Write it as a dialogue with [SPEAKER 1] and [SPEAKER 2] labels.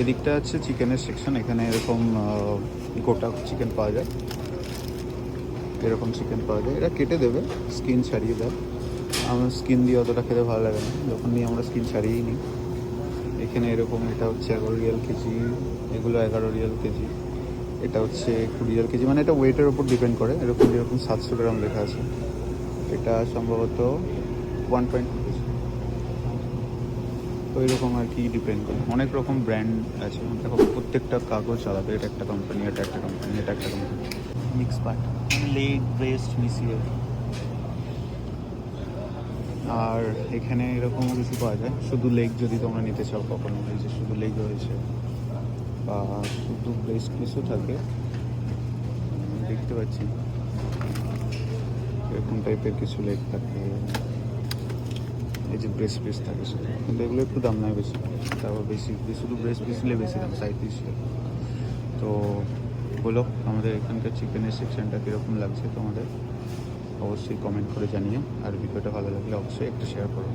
[SPEAKER 1] এদিকটা হচ্ছে চিকেনের সেকশন। এখানে এরকম গোটা চিকেন পাওয়া যায়, এরকম চিকেন পাওয়া যায়। এরা কেটে দেবে, স্কিন ছাড়িয়ে দেয়। আমার স্কিন দিয়ে অতটা খেতে ভালো লাগে না, যখন নিয়ে আমরা স্কিন ছাড়িয়েই নিই। এখানে এরকম, এটা হচ্ছে 11 রিয়াল কেজি, এগুলো 11 রিয়াল কেজি, এটা হচ্ছে 20 রিয়াল কেজি। মানে এটা ওয়েটের ওপর ডিপেন্ড করে। এরকম যেরকম 700 গ্রাম লেখা আছে, এটা সম্ভবত 1.2 কেজি। তো এরকম আর কি ডিপেন্ড করে, অনেক রকম ব্র্যান্ড আছে। দেখো প্রত্যেকটা কাগজ আলাদা, এটা একটা কোম্পানি, এটা একটা কোম্পানি, এটা একটা কোম্পানি। মিক্স পার্ট মানে লেগ ব্রেস্ট মিশিয়ে। আর এখানে এরকমও কিছু পাওয়া যায়, শুধু লেগ যদি তোমরা নিতে চাও কখনো, এই যে শুধু লেগ রয়েছে, বা শুধু ব্রেস্ট পিসও থাকে, দেখতে পাচ্ছি এরকম টাইপের কিছু লেগ থাকে। এই যে ব্রেস্ট পিস থাকে শুধু, কিন্তু এগুলো একটু দাম নয় বেশি, তারপর বেশি শুধু ব্রেস্ট পিস নিলে বেশি দাম, 37 টাকা। তো বলো আমাদের এখানকার চিকেনের সেকশনটা কীরকম লাগছে তোমাদের, অবশ্যই কমেন্ট করে জানিও। আর ভিডিওটা ভালো লাগলে অবশ্যই একটা শেয়ার করো।